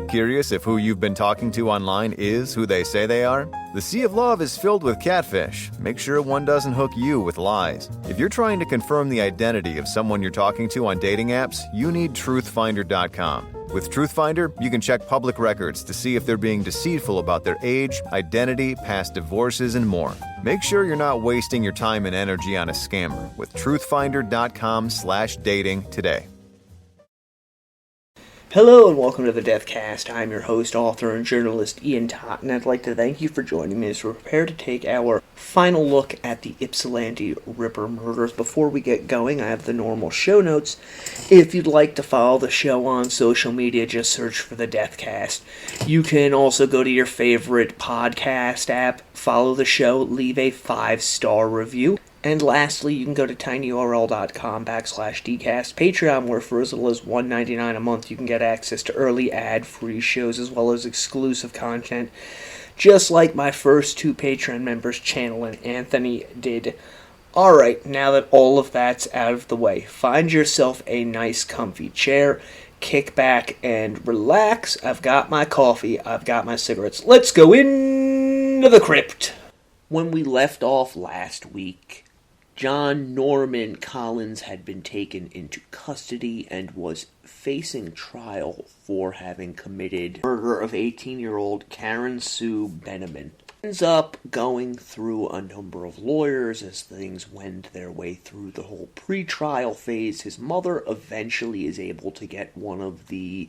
Curious if who you've been talking to online is who they say they are? The Sea of Love is filled with catfish. Make sure one doesn't hook you with lies. If you're trying to confirm the identity of someone you're talking to on dating apps, you need truthfinder.com. With Truthfinder, you can check public records to see if they're being deceitful about their age, identity, past divorces, and more. Make sure you're not wasting your time and energy on a scammer with truthfinder.com/dating today. Hello and welcome to the Deathcast. I'm your host, author, and journalist Ian Tott, and I'd like to thank you for joining me as we prepare to take our final look at the Ypsilanti Ripper murders. Before we get going, I have the normal show notes. If you'd like to follow the show on social media, just search for the Deathcast. You can also go to your favorite podcast app, follow the show, leave a 5-star review. And lastly, you can go to tinyurl.com/dcast, Patreon, where for as little as $1.99 a month, you can get access to early ad-free shows as well as exclusive content, just like my first 2 Patreon members, Channel and Anthony, did. Alright, now that all of that's out of the way, find yourself a nice comfy chair, kick back and relax. I've got my coffee, I've got my cigarettes. Let's go into the crypt. When we left off last week, John Norman Collin had been taken into custody and was facing trial for having committed murder of 18-year-old Karen Sue Benneman. Ends up going through a number of lawyers as things wend their way through the whole pre-trial phase. His mother eventually is able to get one of the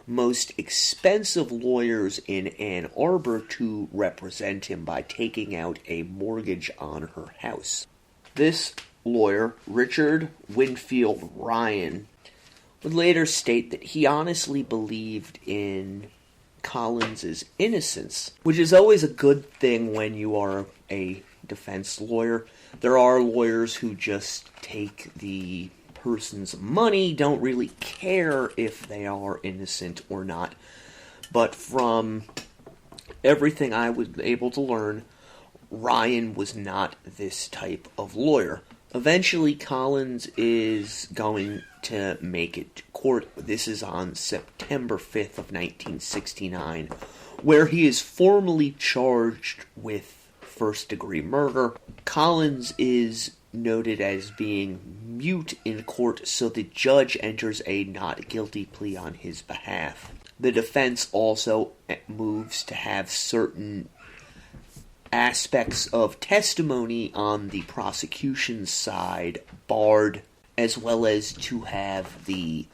most expensive lawyers in Ann Arbor to represent him by taking out a mortgage on her house. This lawyer, Richard Winfield Ryan, would later state that he honestly believed in Collins's innocence, which is always a good thing when you are a defense lawyer. There are lawyers who just take the person's money, don't really care if they are innocent or not. But from everything I was able to learn, Ryan was not this type of lawyer. Eventually, Collins is going to make it to court. This is on September 5th of 1969, where he is formally charged with first-degree murder. Collins is noted as being mute in court, so the judge enters a not guilty plea on his behalf. The defense also moves to have certain aspects of testimony on the prosecution's side barred, as well as to have the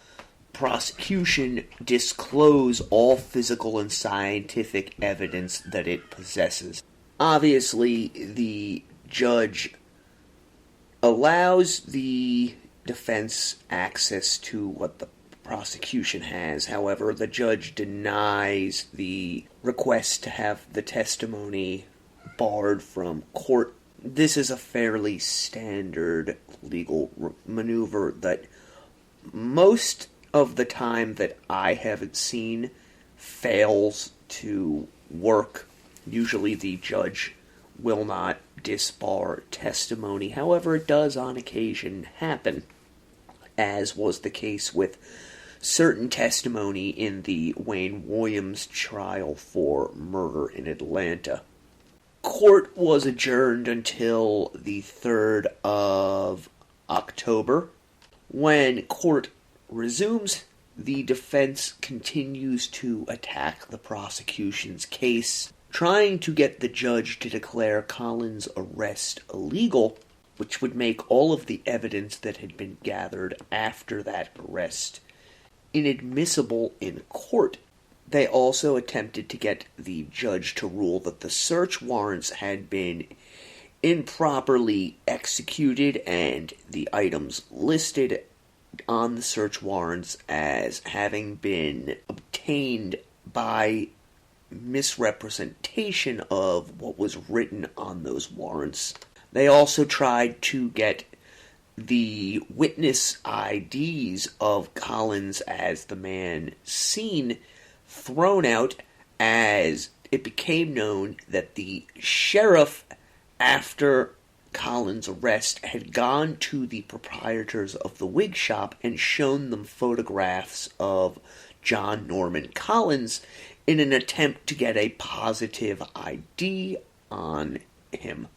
prosecution disclose all physical and scientific evidence that it possesses. Obviously, the judge allows the defense access to what the prosecution has. However, the judge denies the request to have the testimony barred from court. This is a fairly standard legal maneuver that most of the time that I haven't seen fails to work. Usually the judge will not disbar testimony. However, it does on occasion happen, as was the case with certain testimony in the Wayne Williams trial for murder in Atlanta. Court was adjourned until the 3rd of October. When court resumes, the defense continues to attack the prosecution's case, trying to get the judge to declare Collins' arrest illegal, which would make all of the evidence that had been gathered after that arrest inadmissible in court. They also attempted to get the judge to rule that the search warrants had been improperly executed and the items listed on the search warrants as having been obtained by misrepresentation of what was written on those warrants. They also tried to get the witness IDs of Collins as the man seen thrown out, as it became known that the sheriff, after Collins' arrest, had gone to the proprietors of the wig shop and shown them photographs of John Norman Collin in an attempt to get a positive ID on him.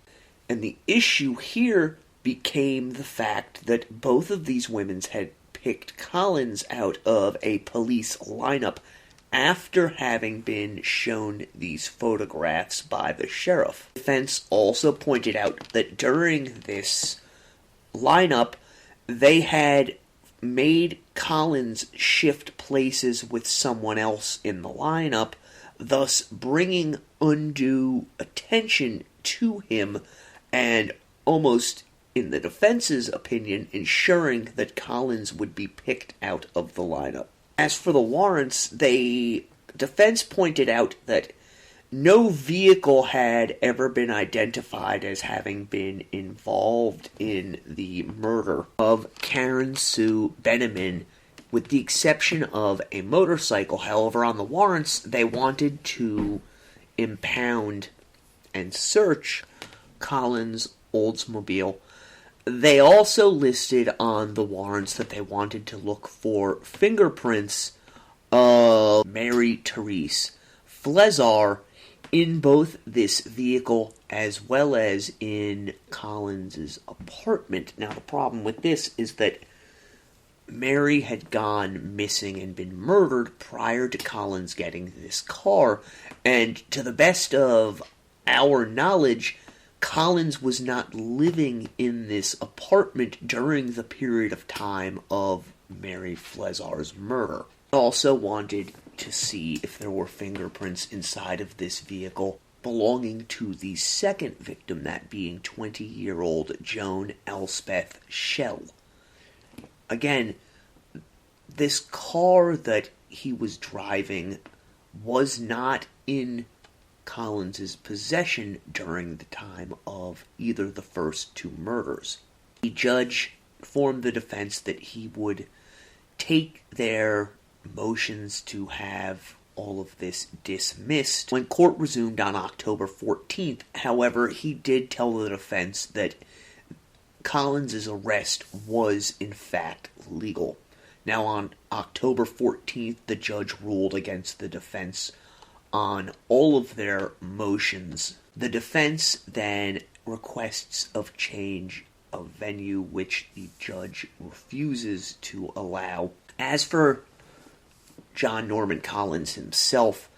And the issue here became the fact that both of these women had picked Collin out of a police lineup after having been shown these photographs by the sheriff. The defense also pointed out that during this lineup, they had made Collin shift places with someone else in the lineup, thus bringing undue attention to him and almost, in the defense's opinion, ensuring that Collin would be picked out of the lineup. As for the warrants, the defense pointed out that no vehicle had ever been identified as having been involved in the murder of Karen Sue Benjamin, with the exception of a motorcycle. However, on the warrants, they wanted to impound and search Collin's Oldsmobile. They also listed on the warrants that they wanted to look for fingerprints of Mary Therese Flezar in both this vehicle as well as in Collins's apartment. Now, the problem with this is that Mary had gone missing and been murdered prior to Collins getting this car, and to the best of our knowledge, Collins was not living in this apartment during the period of time of Mary Flezar's murder. Also wanted to see if there were fingerprints inside of this vehicle belonging to the second victim, that being 20-year-old Joan Elspeth Schell. Again, this car that he was driving was not in Collins's possession during the time of either the first two murders. The judge informed the defense that he would take their motions to have all of this dismissed when court resumed on October 14th. However, he did tell the defense that Collins's arrest was in fact legal. Now, on October 14th, the judge ruled against the defense on all of their motions. The defense then requests of change of venue, which the judge refuses to allow. As for John Norman Collin himself,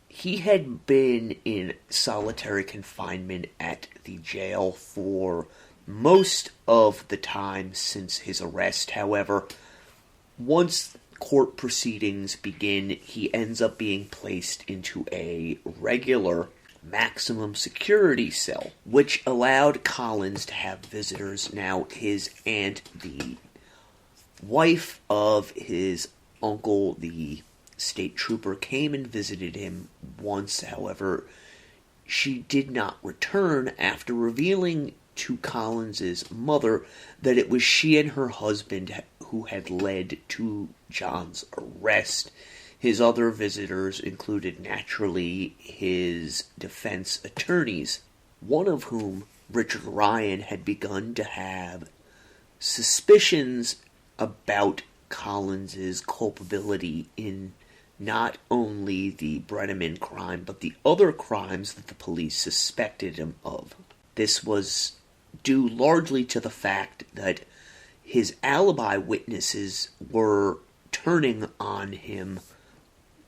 he had been in solitary confinement at the jail for most of the time since his arrest. However, once court proceedings begin, he ends up being placed into a regular maximum security cell, which allowed Collins to have visitors. Now, his aunt, the wife of his uncle, the state trooper, came and visited him once. However, she did not return after revealing to Collins's mother that it was she and her husband who had led to John's arrest. His other visitors included, naturally, his defense attorneys, one of whom, Richard Ryan, had begun to have suspicions about Collins's culpability in not only the Brenneman crime, but the other crimes that the police suspected him of. This was due largely to the fact that his alibi witnesses were turning on him.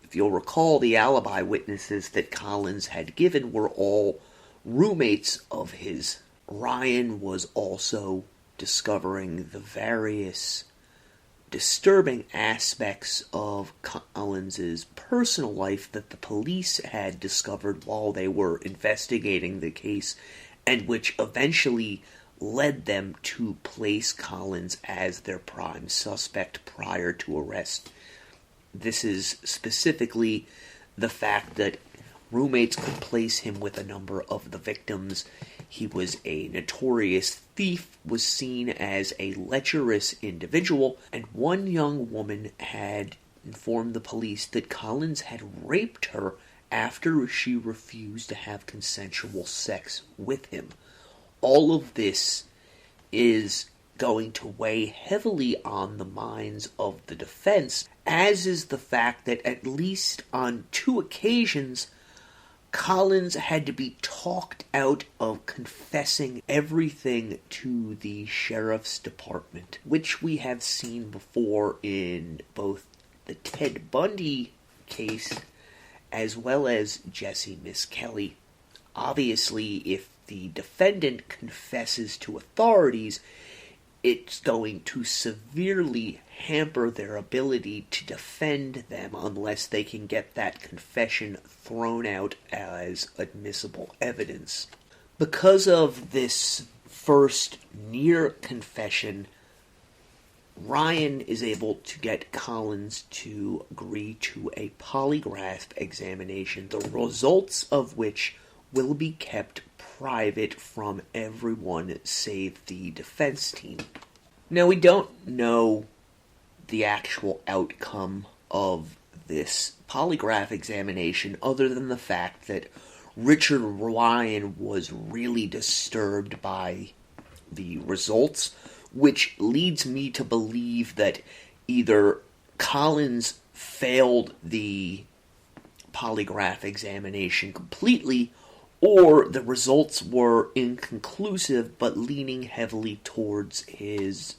If you'll recall, the alibi witnesses that Collins had given were all roommates of his. Ryan was also discovering the various disturbing aspects of Collins's personal life that the police had discovered while they were investigating the case, and which eventually led them to place Collins as their prime suspect prior to arrest. This is specifically the fact that roommates could place him with a number of the victims. He was a notorious thief, was seen as a lecherous individual, and one young woman had informed the police that Collins had raped her after she refused to have consensual sex with him. All of this is going to weigh heavily on the minds of the defense as is the fact that at least on 2 occasions, Collins had to be talked out of confessing everything to the sheriff's department, which we have seen before in both the Ted Bundy case as well as Jesse Miss Kelly. Obviously, if the defendant confesses to authorities, it's going to severely hamper their ability to defend them unless they can get that confession thrown out as admissible evidence. Because of this first near confession, Ryan is able to get Collins to agree to a polygraph examination, the results of which will be kept private from everyone save the defense team. Now, we don't know the actual outcome of this polygraph examination other than the fact that Richard Ryan was really disturbed by the results, which leads me to believe that either Collins failed the polygraph examination completely, or the results were inconclusive but leaning heavily towards his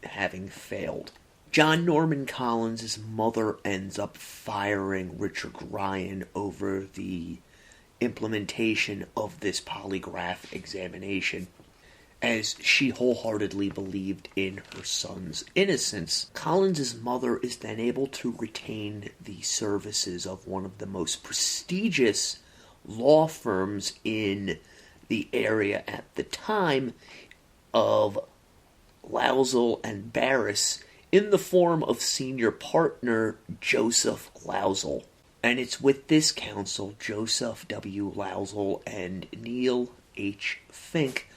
having failed. John Norman Collins' mother ends up firing Richard Ryan over the implementation of this polygraph examination, as she wholeheartedly believed in her son's innocence. Collins' mother is then able to retain the services of one of the most prestigious law firms in the area at the time of Lausel and Barris, in the form of senior partner Joseph Lausel. And it's with this counsel, Joseph W. Lausel and Neil H. Fink,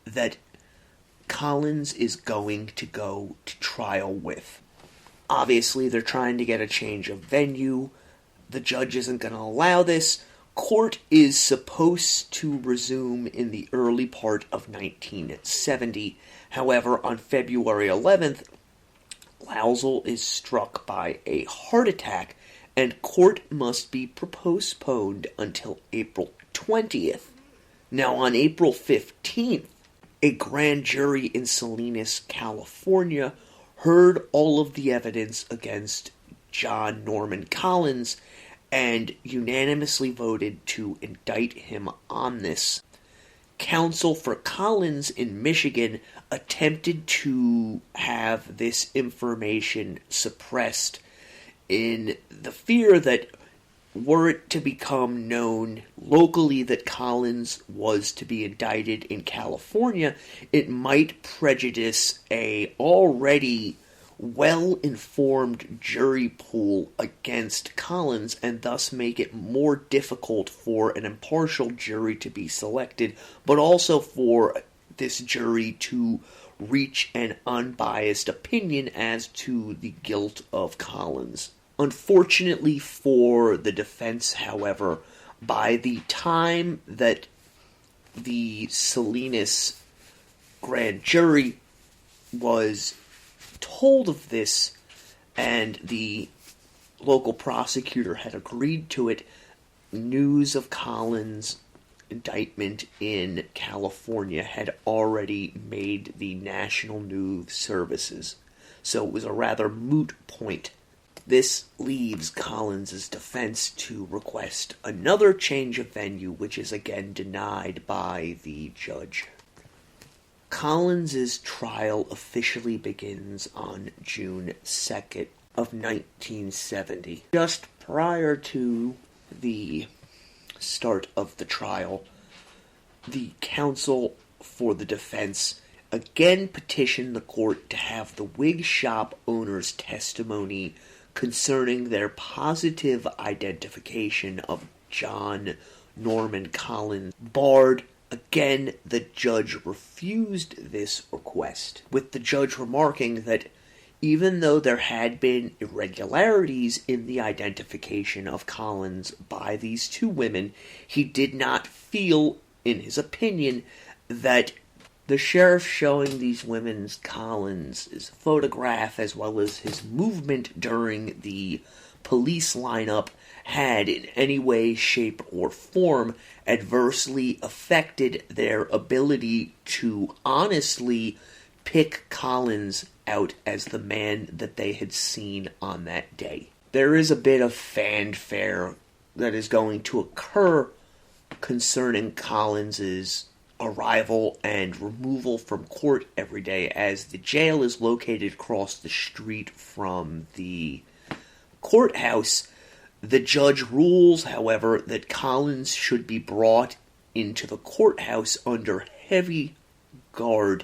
that Collins is going to go to trial with. Obviously, they're trying to get a change of venue. The judge isn't going to allow this. Court is supposed to resume in the early part of 1970. However, on February 11th, Lausel is struck by a heart attack, and court must be postponed until April 20th. Now, on April 15th, a grand jury in Salinas, California, heard all of the evidence against John Norman Collins and unanimously voted to indict him on this. Counsel for Collins in Michigan attempted to have this information suppressed in the fear that were it to become known locally that Collins was to be indicted in California, it might prejudice a already well-informed jury pool against Collins and thus make it more difficult for an impartial jury to be selected, but also for this jury to reach an unbiased opinion as to the guilt of Collins. Unfortunately for the defense, however, by the time that the Salinas grand jury was told of this and the local prosecutor had agreed to it, news of Collins' indictment in California had already made the national news services, so it was a rather moot point. This leaves Collins' defense to request another change of venue, which is again denied by the judge. Collins' trial officially begins on June 2nd of 1970. Just prior to the start of the trial, the counsel for the defense again petitioned the court to have the wig shop owner's testimony concerning their positive identification of John Norman Collin barred. Again, the judge refused this request, with the judge remarking that even though there had been irregularities in the identification of Collins by these two women, he did not feel, in his opinion, that The sheriff showing these women's Collins' photograph as well as his movement during the police lineup had in any way, shape, or form adversely affected their ability to honestly pick Collins out as the man that they had seen on that day. There is a bit of fanfare that is going to occur concerning Collins's arrival and removal from court every day, as the jail is located across the street from the courthouse. The judge rules, however, that Collins should be brought into the courthouse under heavy guard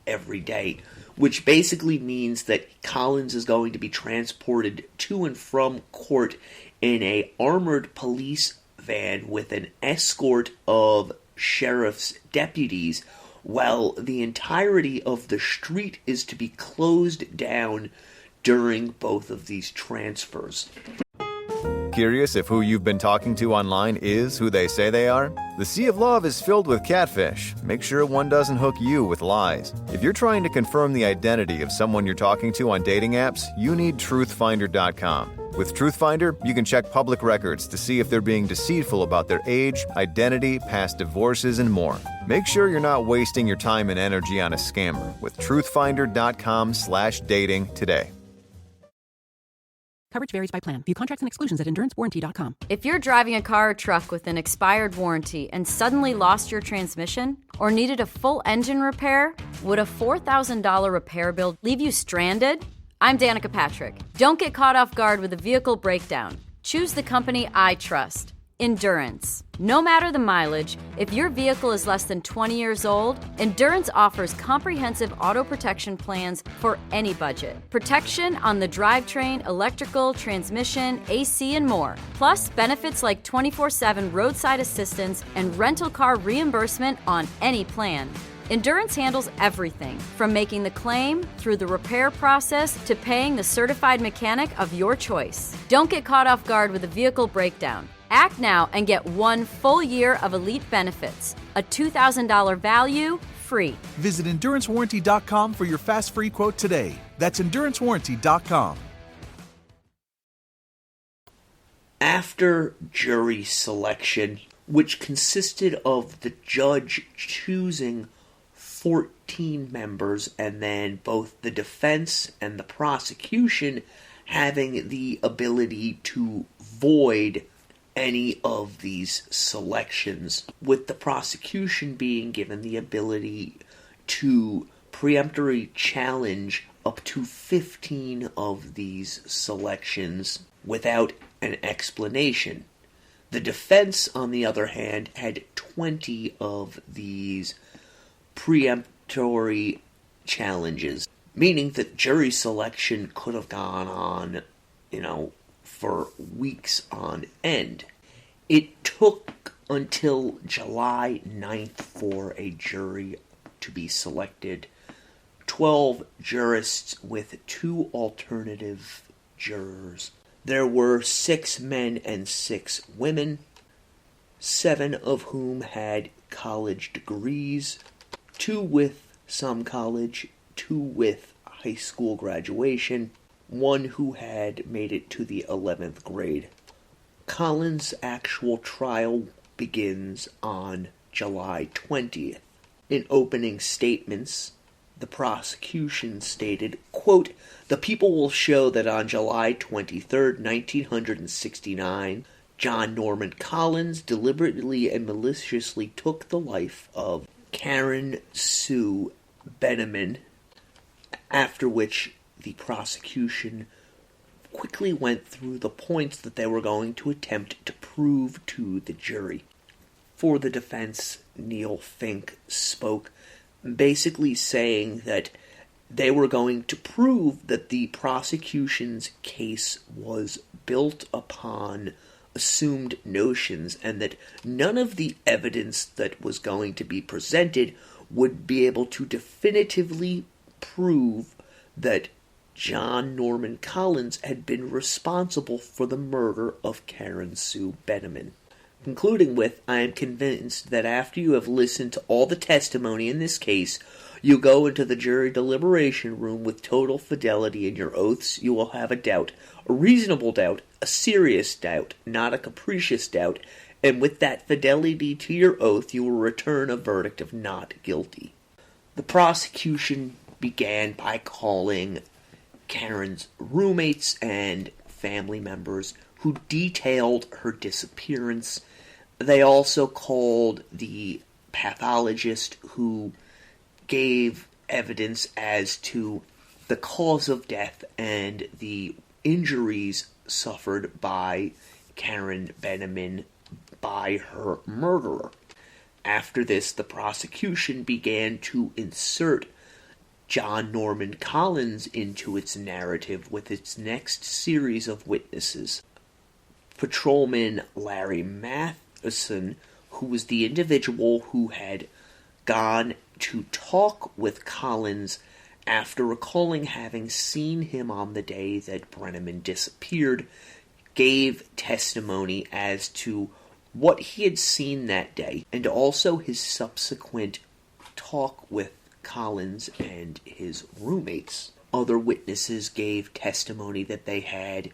every day, which basically means that Collins is going to be transported to and from court in a armored police van with an escort of sheriff's deputies, while the entirety of the street is to be closed down during both of these transfers. Curious if who you've been talking to online is who they say they are? The Sea of Love is filled with catfish. Make sure one doesn't hook you with lies. If you're trying to confirm the identity of someone you're talking to on dating apps, you need truthfinder.com. With Truthfinder, you can check public records to see if they're being deceitful about their age, identity, past divorces, and more. Make sure you're not wasting your time and energy on a scammer with truthfinder.com/dating today. Coverage varies by plan. View contracts and exclusions at endurancewarranty.com. If you're driving a car or truck with an expired warranty and suddenly lost your transmission or needed a full engine repair, would a $4,000 repair bill leave you stranded? I'm Danica Patrick. Don't get caught off guard with a vehicle breakdown. Choose the company I trust, Endurance. No matter the mileage, if your vehicle is less than 20 years old, Endurance offers comprehensive auto protection plans for any budget. Protection on the drivetrain, electrical, transmission, AC, and more. Plus, benefits like 24/7 roadside assistance and rental car reimbursement on any plan. Endurance handles everything, from making the claim through the repair process to paying the certified mechanic of your choice. Don't get caught off guard with a vehicle breakdown. Act now and get 1 full year of elite benefits. A $2,000 value, free. Visit EnduranceWarranty.com for your fast free quote today. That's EnduranceWarranty.com. After jury selection, which consisted of the judge choosing 14 members and then both the defense and the prosecution having the ability to void any of these selections, with the prosecution being given the ability to preemptory challenge up to 15 of these selections without an explanation. The defense, on the other hand, had 20 of these preemptory challenges, meaning that jury selection could have gone on, for weeks on end. It took until July 9th for a jury to be selected. 12 jurists with 2 alternative jurors. There were 6 men and 6 women, 7 of whom had college degrees, 2 with some college, 2 with high school graduation, 1 who had made it to the 11th grade. Collins' actual trial begins on July 20th. In opening statements, the prosecution stated, quote, "The people will show that on July 23rd, 1969, John Norman Collins deliberately and maliciously took the life of Karen Sue Benneman," after which the prosecution quickly went through the points that they were going to attempt to prove to the jury. For the defense, Neil Fink spoke, basically saying that they were going to prove that the prosecution's case was built upon assumed notions and that none of the evidence that was going to be presented would be able to definitively prove that John Norman Collins had been responsible for the murder of Karen Sue Benneman. concluding with, I am convinced that after you have listened to all the testimony in this case, you go into the jury deliberation room with total fidelity in your oaths. You will have a doubt, a reasonable doubt, a serious doubt, not a capricious doubt, and with that fidelity to your oath, you will return a verdict of not guilty. The prosecution began by calling Karen's roommates and family members who detailed her disappearance. They also called the pathologist who gave evidence as to the cause of death and the injuries suffered by Karen Benneman by her murderer. After this, the prosecution began to insert John Norman Collin into its narrative with its next series of witnesses. Patrolman Larry Matheson, who was the individual who had gone to talk with Collins after recalling having seen him on the day that Brenneman disappeared, gave testimony as to what he had seen that day, and also his subsequent talk with Collins and his roommates. Other witnesses gave testimony that they had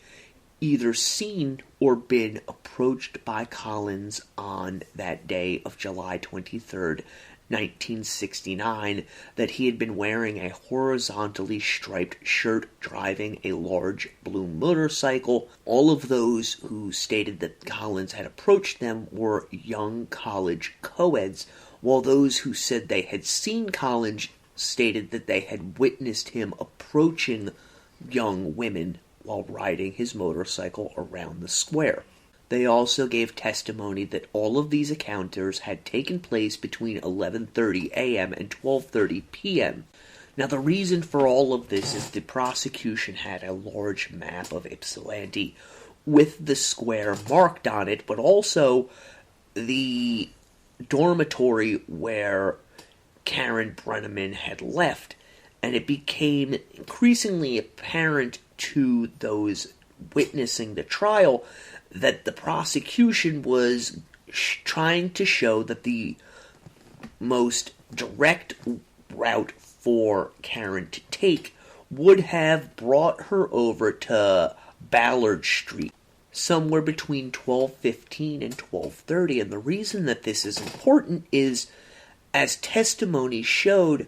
either seen or been approached by Collins on that day of July 23rd, 1969, that he had been wearing a horizontally striped shirt driving a large blue motorcycle. All of those who stated that Collins had approached them were young college co-eds, while those who said they had seen Collins stated that they had witnessed him approaching young women while riding his motorcycle around the square. They also gave testimony that all of these encounters had taken place between 11:30 a.m. and 12:30 p.m. Now, the reason for all of this is the prosecution had a large map of Ypsilanti with the square marked on it, but also the dormitory where Karen Brenneman had left, and it became increasingly apparent to those witnessing the trial that the prosecution was trying to show that the most direct route for Karen to take would have brought her over to Ballard Street somewhere between 12:15 and 12:30. And the reason that this is important is, as testimony showed,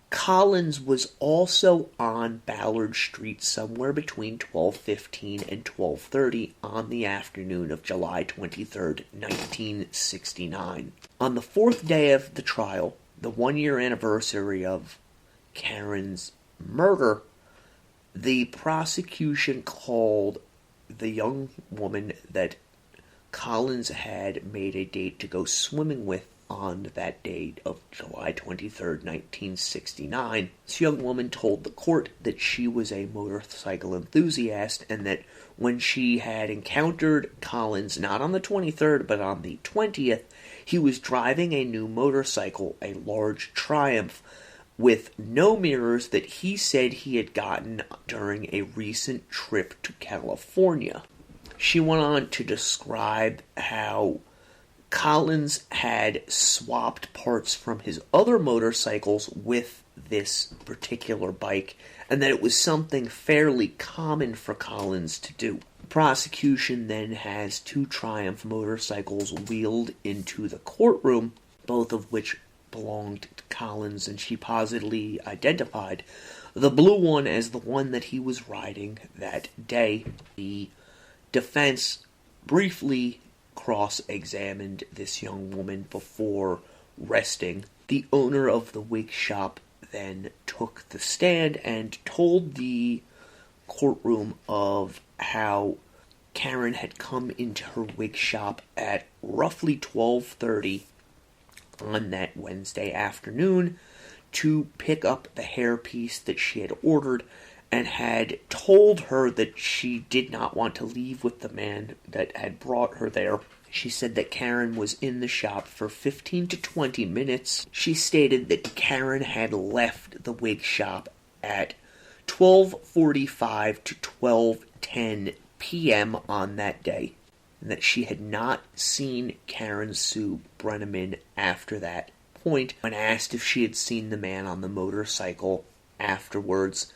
Collins was also on Ballard Street somewhere between 12:15 and 12:30 on the afternoon of July 23rd, 1969. On the fourth day of the trial, the one-year anniversary of Karen's murder, the prosecution called the young woman that Collins had made a date to go swimming with on that date of July 23rd, 1969. This young woman told the court that she was a motorcycle enthusiast and that when she had encountered Collins, not on the 23rd, but on the 20th, he was driving a new motorcycle, a large Triumph, with no mirrors that he said he had gotten during a recent trip to California. She went on to describe how Collins had swapped parts from his other motorcycles with this particular bike, and that it was something fairly common for Collins to do. The prosecution then has two Triumph motorcycles wheeled into the courtroom, both of which belonged to Collins, and she positively identified the blue one as the one that he was riding that day. The defense briefly cross-examined this young woman before resting. The owner of the wig shop then took the stand and told the courtroom of how Karen had come into her wig shop at roughly 12:30 on that Wednesday afternoon to pick up the hairpiece that she had ordered, and had told her that she did not want to leave with the man that had brought her there. She said that Karen was in the shop for 15 to 20 minutes. She stated that Karen had left the wig shop at 12:45 to 12:10 p.m. on that day. and that she had not seen Karen Sue Brenneman after that point. When asked if she had seen the man on the motorcycle afterwards,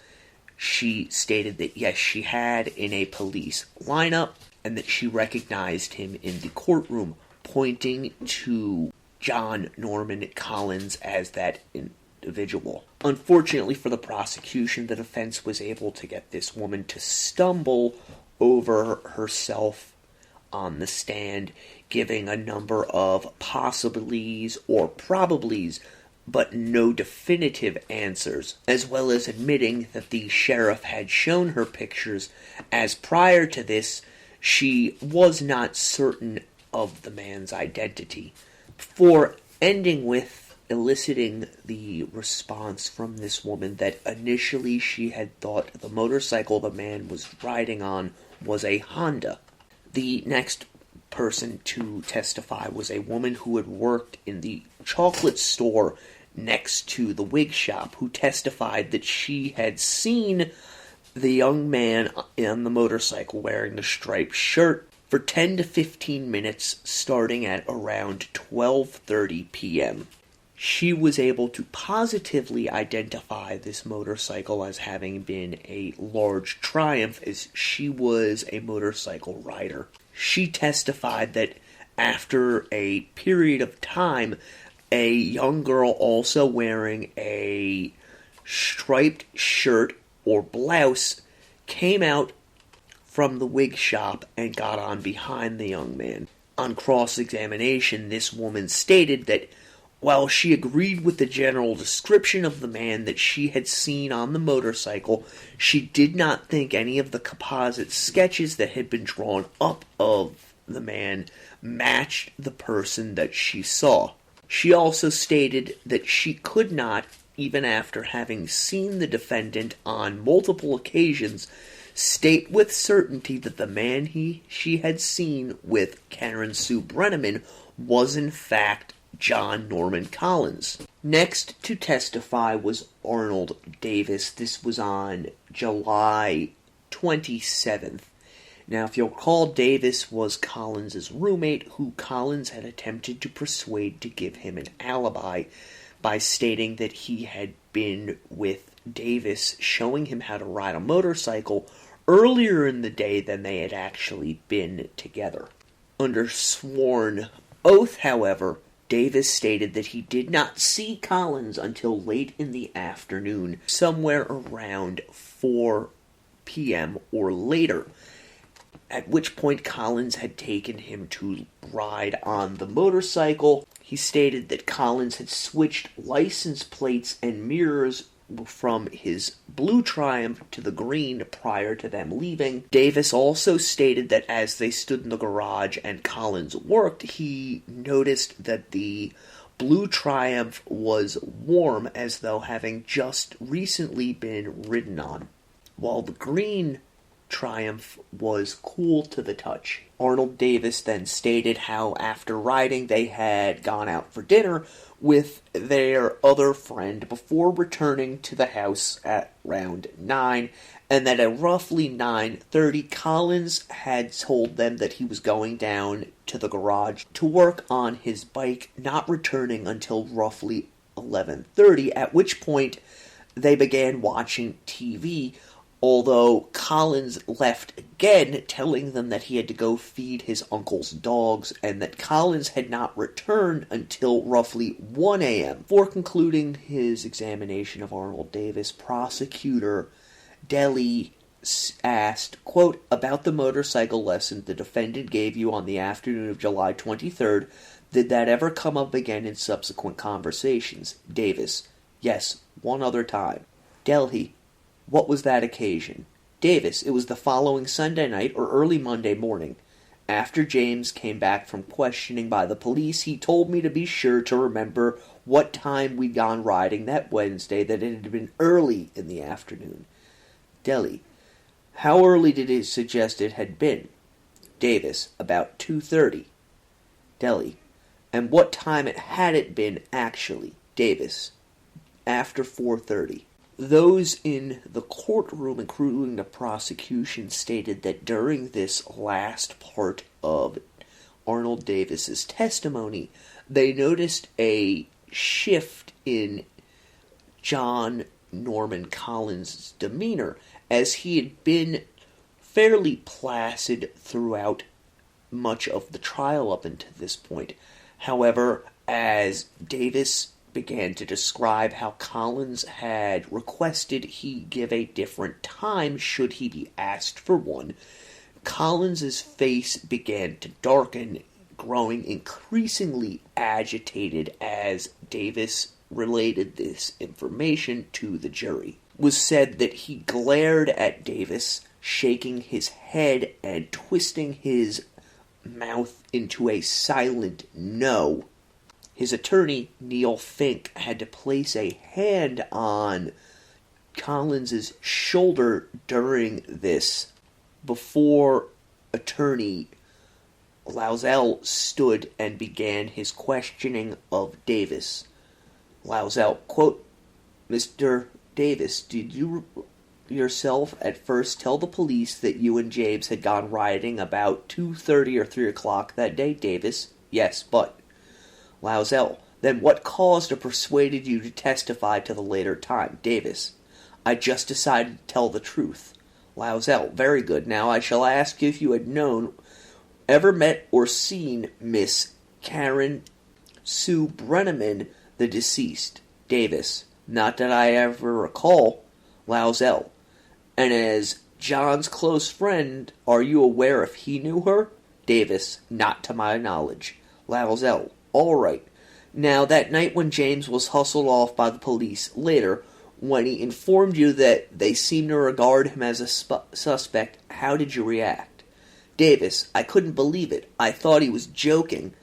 she stated that yes, she had in a police lineup, and that she recognized him in the courtroom, pointing to John Norman Collins as that individual. Unfortunately for the prosecution, the defense was able to get this woman to stumble over herself on the stand, giving a number of possibilities or probablys, but no definitive answers, as well as admitting that the sheriff had shown her pictures, as prior to this, she was not certain of the man's identity, before ending with eliciting the response from this woman that initially she had thought the motorcycle the man was riding on was a Honda. The next person to testify was a woman who had worked in the chocolate store next to the wig shop, who testified that she had seen the young man on the motorcycle wearing the striped shirt for 10 to 15 minutes starting at around 12:30 p.m. She was able to positively identify this motorcycle as having been a large Triumph, as she was a motorcycle rider. She testified that after a period of time, a young girl also wearing a striped shirt or blouse came out from the wig shop and got on behind the young man. On cross-examination, this woman stated that while she agreed with the general description of the man that she had seen on the motorcycle, she did not think any of the composite sketches that had been drawn up of the man matched the person that she saw. She also stated that she could not, even after having seen the defendant on multiple occasions, state with certainty that the man she had seen with Karen Sue Brenneman was in fact John Norman Collins. Next to testify was Arnold Davis. This was on July 27th. Now, if you'll recall, Davis was Collins' roommate, who Collins had attempted to persuade to give him an alibi by stating that he had been with Davis, showing him how to ride a motorcycle earlier in the day than they had actually been together. Under sworn oath, however, Davis stated that he did not see Collins until late in the afternoon, somewhere around 4 p.m. or later, at which point Collins had taken him to ride on the motorcycle. He stated that Collins had switched license plates and mirrors from his blue Triumph to the green prior to them leaving. Davis also stated that as they stood in the garage and Collins worked, he noticed that the blue Triumph was warm, as though having just recently been ridden on, while the green Triumph was cool to the touch. Arnold Davis then stated how after riding they had gone out for dinner with their other friend before returning to the house at around 9, and that at roughly 9:30 Collins had told them that he was going down to the garage to work on his bike, not returning until roughly 11:30, at which point they began watching TV, although Collins left again, telling them that he had to go feed his uncle's dogs, and that Collins had not returned until roughly 1 a.m. Before concluding his examination of Arnold Davis, prosecutor Deli asked, quote, about the motorcycle lesson the defendant gave you on the afternoon of July 23rd, did that ever come up again in subsequent conversations? Davis, yes, one other time. Deli, what was that occasion? Davis, it was the following Sunday night or early Monday morning. After James came back from questioning by the police, he told me to be sure to remember what time we'd gone riding that Wednesday, that it had been early in the afternoon. Deli, how early did he suggest it had been? Davis, about 2:30. Deli, and what time had it been actually? Davis, after 4:30. Those in the courtroom, including the prosecution, stated that during this last part of Arnold Davis's testimony, they noticed a shift in John Norman Collin's demeanor, as he had been fairly placid throughout much of the trial up until this point. However, as Davis began to describe how Collins had requested he give a different time should he be asked for one, Collins's face began to darken, growing increasingly agitated as Davis related this information to the jury. It was said that he glared at Davis, shaking his head and twisting his mouth into a silent no. His attorney, Neil Fink, had to place a hand on Collins's shoulder during this before attorney Lousel stood and began his questioning of Davis. Lousel, quote, "Mr. Davis, did you yourself at first tell the police that you and James had gone rioting about 2:30 or 3 o'clock that day?" Davis, "Yes, but..." Lousel, "Then what caused or persuaded you to testify to the later time?" Davis, "I just decided to tell the truth." Lousel, "Very good. Now I shall ask you if you had ever met or seen Miss Karen Sue Brenneman, the deceased." Davis, "Not that I ever recall." Lousel, "And as John's close friend, are you aware if he knew her?" Davis, "Not to my knowledge." Lousel, "All right. Now, that night when James was hustled off by the police, later, when he informed you that they seemed to regard him as a suspect, how did you react?" Davis, "I couldn't believe it. I thought he was joking.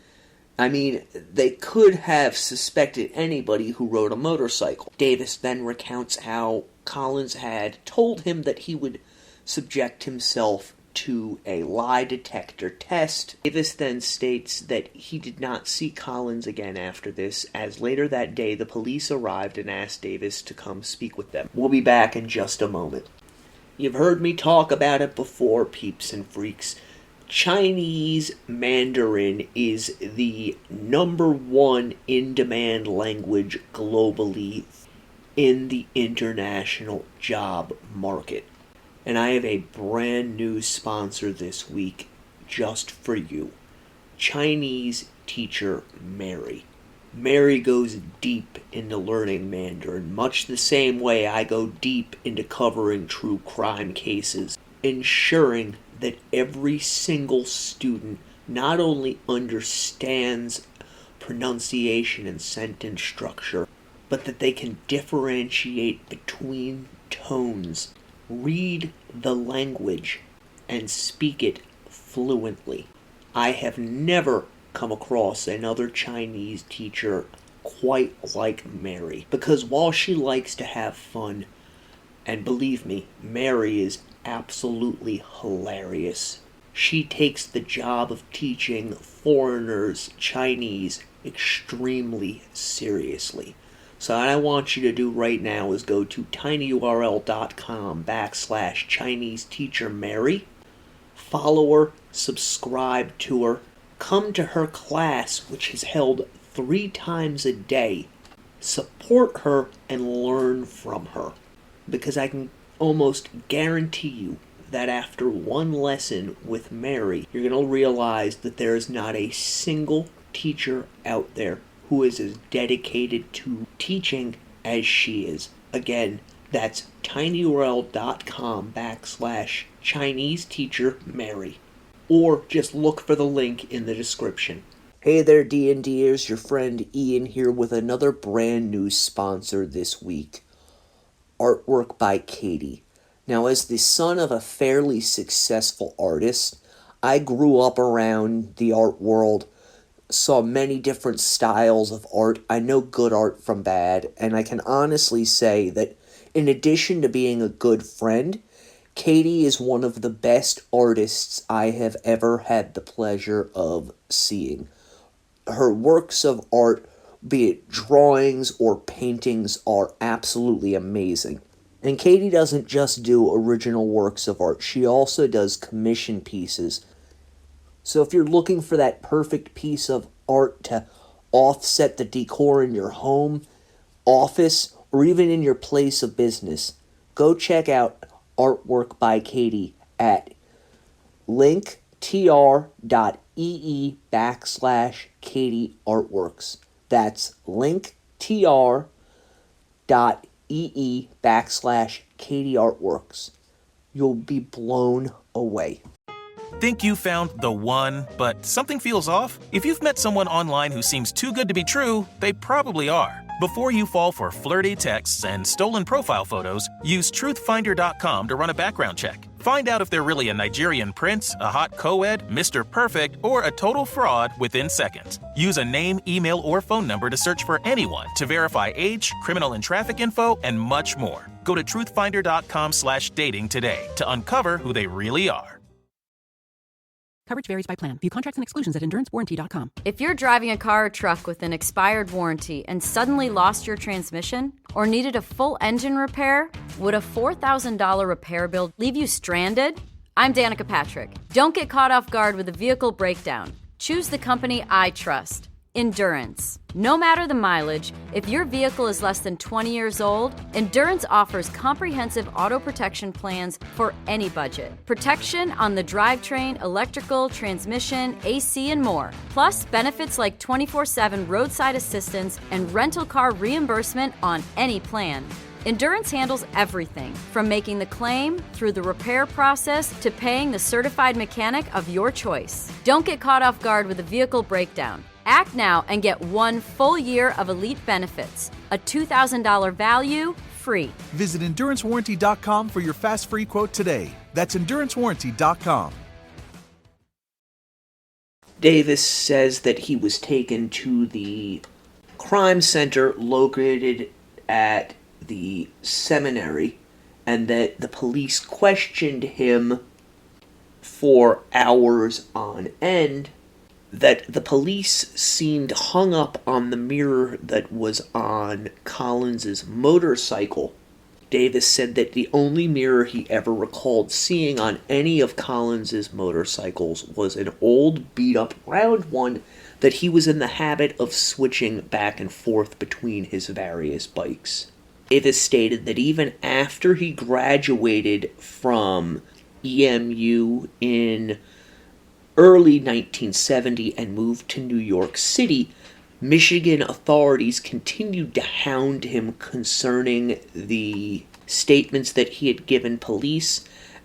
I mean, they could have suspected anybody who rode a motorcycle." Davis then recounts how Collins had told him that he would subject himself to a lie detector test. Davis then states that he did not see Collins again after this, as later that day the police arrived and asked Davis to come speak with them. We'll be back in just a moment. You've heard me talk about it before, peeps and freaks. Chinese Mandarin is the #1 in-demand language globally in the international job market. And I have a brand new sponsor this week just for you. Chinese teacher Mary. Mary goes deep into learning Mandarin, much the same way I go deep into covering true crime cases, ensuring that every single student not only understands pronunciation and sentence structure, but that they can differentiate between tones, read the language, and speak it fluently. I have never come across another Chinese teacher quite like Mary, because while she likes to have fun, and believe me, Mary is absolutely hilarious, she takes the job of teaching foreigners Chinese extremely seriously. So what I want you to do right now is go to tinyurl.com/Chinese teacher Mary, follow her, subscribe to her, come to her class, which is held 3 times a day, support her and learn from her, because I can almost guarantee you that after one lesson with Mary, you're going to realize that there is not a single teacher out there who is as dedicated to teaching as she is. Again, that's tinyurl.com/Chinese teacher Mary. Or just look for the link in the description. Hey there, D&Ders, your friend Ian here with another brand new sponsor this week. Artwork by Katie. Now, as the son of a fairly successful artist, I grew up around the art world, saw many different styles of art. I know good art from bad, and I can honestly say that in addition to being a good friend, Katie is one of the best artists I have ever had the pleasure of seeing. Her works of art, be it drawings or paintings, are absolutely amazing. And Katie doesn't just do original works of art, she also does commission pieces. So if you're looking for that perfect piece of art to offset the decor in your home, office, or even in your place of business, go check out Artwork by Katie at linktr.ee/Katie Artworks. That's linktr.ee/Katie Artworks. You'll be blown away. Think you found the one, but something feels off? If you've met someone online who seems too good to be true, they probably are. Before you fall for flirty texts and stolen profile photos, use truthfinder.com to run a background check. Find out if they're really a Nigerian prince, a hot co-ed, Mr. Perfect, or a total fraud within seconds. Use a name, email, or phone number to search for anyone to verify age, criminal and traffic info, and much more. Go to truthfinder.com/dating today to uncover who they really are. Coverage varies by plan. View contracts and exclusions at endurancewarranty.com. If you're driving a car or truck with an expired warranty and suddenly lost your transmission or needed a full engine repair, would a $4,000 repair bill leave you stranded? I'm Danica Patrick. Don't get caught off guard with a vehicle breakdown. Choose the company I trust, Endurance. No matter the mileage, if your vehicle is less than 20 years old, Endurance offers comprehensive auto protection plans for any budget. Protection on the drivetrain, electrical, transmission, AC, and more. Plus, benefits like 24/7 roadside assistance and rental car reimbursement on any plan. Endurance handles everything, from making the claim through the repair process to paying the certified mechanic of your choice. Don't get caught off guard with a vehicle breakdown. Act now and get 1 full year of elite benefits. A $2,000 value, free. Visit EnduranceWarranty.com for your fast free quote today. That's EnduranceWarranty.com. Davis says that he was taken to the crime center located at the seminary and that the police questioned him for hours on end, that the police seemed hung up on the mirror that was on Collins's motorcycle. Davis said that the only mirror he ever recalled seeing on any of Collins's motorcycles was an old beat-up round one that he was in the habit of switching back and forth between his various bikes. Davis stated that even after he graduated from EMU in early 1970 and moved to New York City, Michigan authorities continued to hound him concerning the statements that he had given police,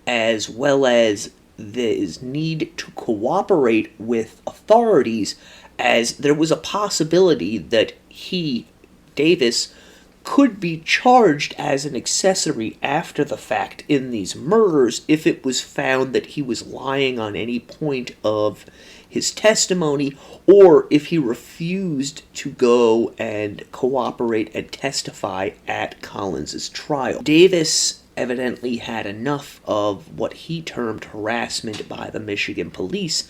as well as his need to cooperate with authorities, as there was a possibility that he, Davis, could be charged as an accessory after the fact in these murders if it was found that he was lying on any point of his testimony, or if he refused to go and cooperate and testify at Collins's trial. Davis evidently had enough of what he termed harassment by the Michigan police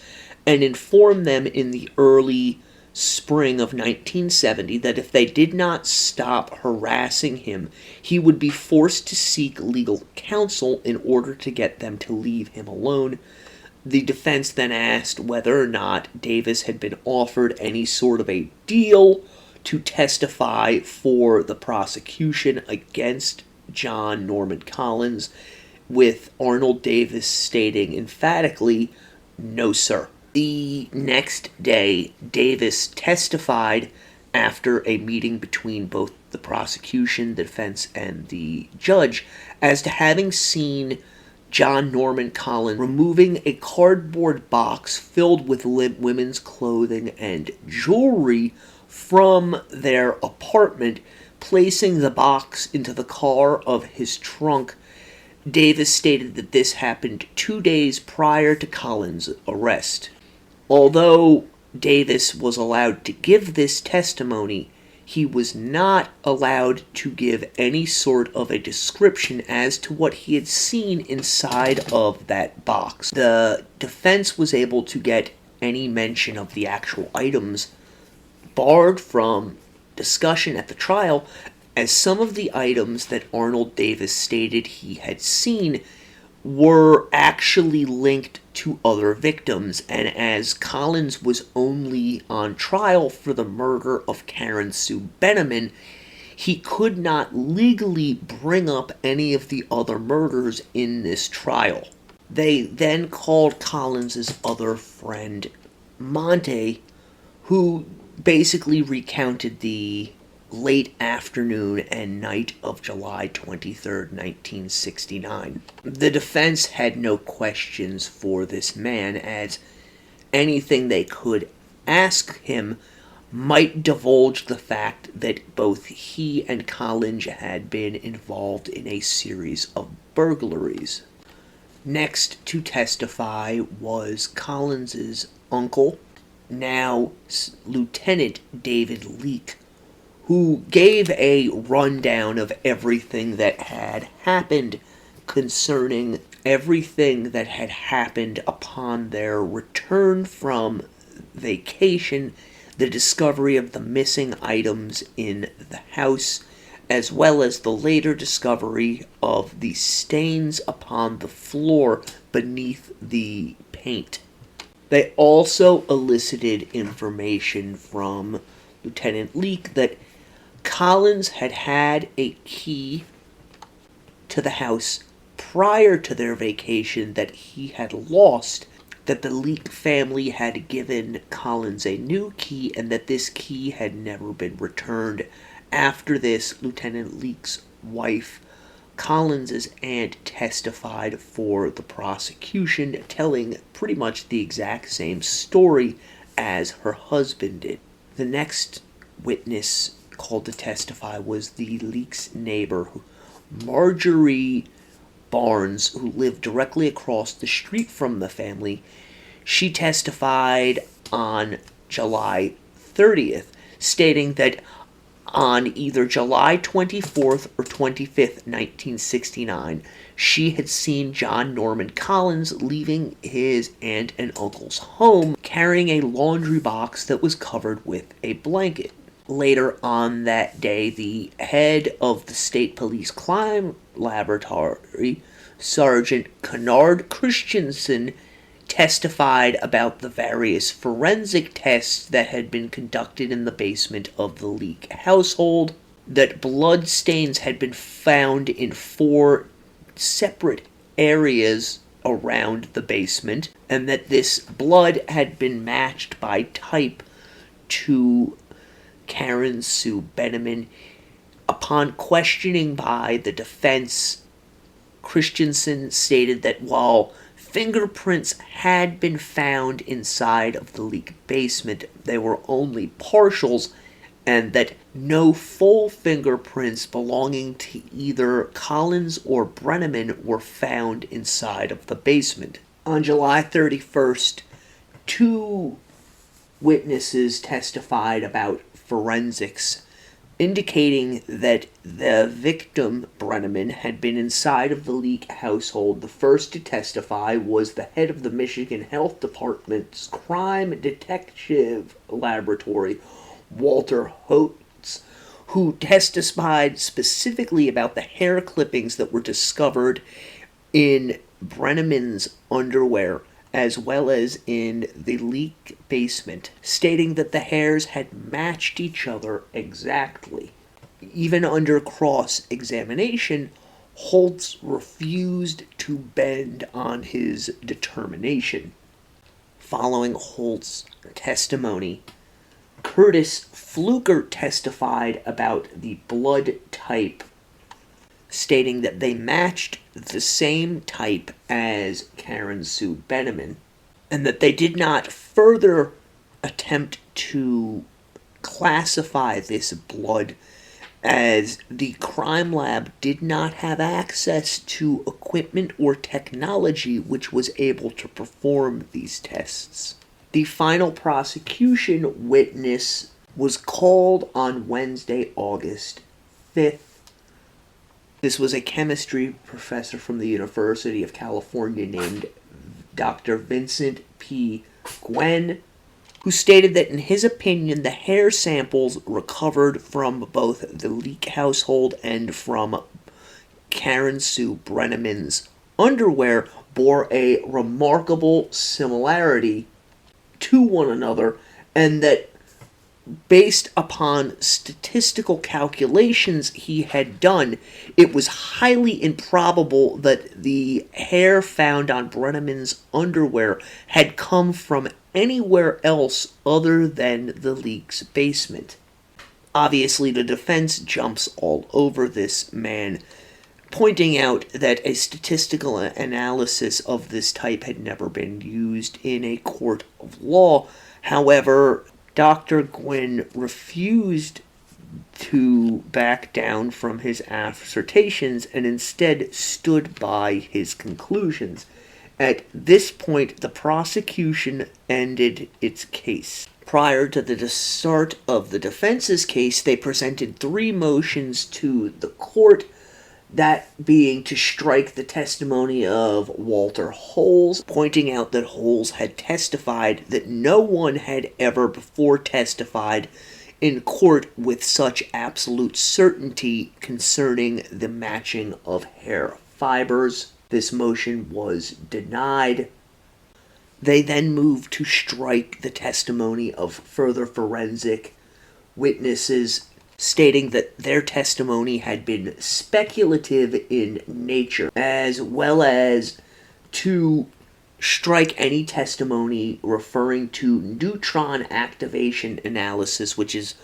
and informed them in the early spring of 1970 that if they did not stop harassing him, he would be forced to seek legal counsel in order to get them to leave him alone. The defense then asked whether or not Davis had been offered any sort of a deal to testify for the prosecution against John Norman Collin, with Arnold Davis stating emphatically, "No, sir." The next day, Davis testified after a meeting between both the prosecution, the defense, and the judge as to having seen John Norman Collin removing a cardboard box filled with women's clothing and jewelry from their apartment, placing the box into the car of his trunk. Davis stated that this happened 2 days prior to Collin's arrest. Although Davis was allowed to give this testimony, he was not allowed to give any sort of a description as to what he had seen inside of that box. The defense was able to get any mention of the actual items barred from discussion at the trial, as some of the items that Arnold Davis stated he had seen were actually linked to other victims, and as Collins was only on trial for the murder of Karen Sue Benneman, he could not legally bring up any of the other murders in this trial. They then called Collins' other friend, Monte, who basically recounted the late afternoon and night of July 23rd, 1969. The defense had no questions for this man, as anything they could ask him might divulge the fact that both he and Collins had been involved in a series of burglaries. Next to testify was Collins' uncle, now Lieutenant David Leake, who gave a rundown of everything that had happened concerning everything that had happened upon their return from vacation, the discovery of the missing items in the house, as well as the later discovery of the stains upon the floor beneath the paint. They also elicited information from Lieutenant Leake that Collins had had a key to the house prior to their vacation that he had lost, that the Leake family had given Collins a new key, and that this key had never been returned. After this, Lieutenant Leake's wife, Collins' aunt, testified for the prosecution, telling pretty much the exact same story as her husband did. The next witness called to testify was the Leake's neighbor, Marjorie Barnes, who lived directly across the street from the family. She testified on July 30th, stating that on either July 24th or 25th, 1969, she had seen John Norman Collins leaving his aunt and uncle's home carrying a laundry box that was covered with a blanket. Later on that day, the head of the State Police Crime Laboratory, Sergeant Kennard Christensen, testified about the various forensic tests that had been conducted in the basement of the Leake household, that blood stains had been found in 4 separate areas around the basement, and that this blood had been matched by type to Karen Sue Benneman. Upon questioning by the defense, Christensen stated that while fingerprints had been found inside of the Leake basement, they were only partials, and that no full fingerprints belonging to either Collins or Brenneman were found inside of the basement. On July 31st, 2 witnesses testified about forensics, indicating that the victim, Brenneman, had been inside of the Leake household. The first to testify was the head of the Michigan Health Department's Crime Detective Laboratory, Walter Holtz, who testified specifically about the hair clippings that were discovered in Brenneman's underwear, as well as in the Leake basement, stating that the hairs had matched each other exactly. Even under cross-examination, Holtz refused to bend on his determination. Following Holtz's testimony, Curtis Fluker testified about the blood type, stating that they matched the same type as Karen Sue Benneman, and that they did not further attempt to classify this blood, as the crime lab did not have access to equipment or technology which was able to perform these tests. The final prosecution witness was called on Wednesday, August 5th. This was a chemistry professor from the University of California named Dr. Vincent P. Gwen, who stated that in his opinion the hair samples recovered from both the Leake household and from Karen Sue Brenneman's underwear bore a remarkable similarity to one another, and that based upon statistical calculations he had done, it was highly improbable that the hair found on Brenneman's underwear had come from anywhere else other than the league's basement. Obviously, the defense jumps all over this man, pointing out that a statistical analysis of this type had never been used in a court of law. However, Dr. Gwynn refused to back down from his assertions and instead stood by his conclusions. At this point, the prosecution ended its case. Prior to the start of the defense's case, they presented 3 motions to the court, that being to strike the testimony of Walter Holes, pointing out that Holes had testified that no one had ever before testified in court with such absolute certainty concerning the matching of hair fibers. This motion was denied. They then moved to strike the testimony of further forensic witnesses, stating that their testimony had been speculative in nature, as well as to strike any testimony referring to neutron activation analysis, which is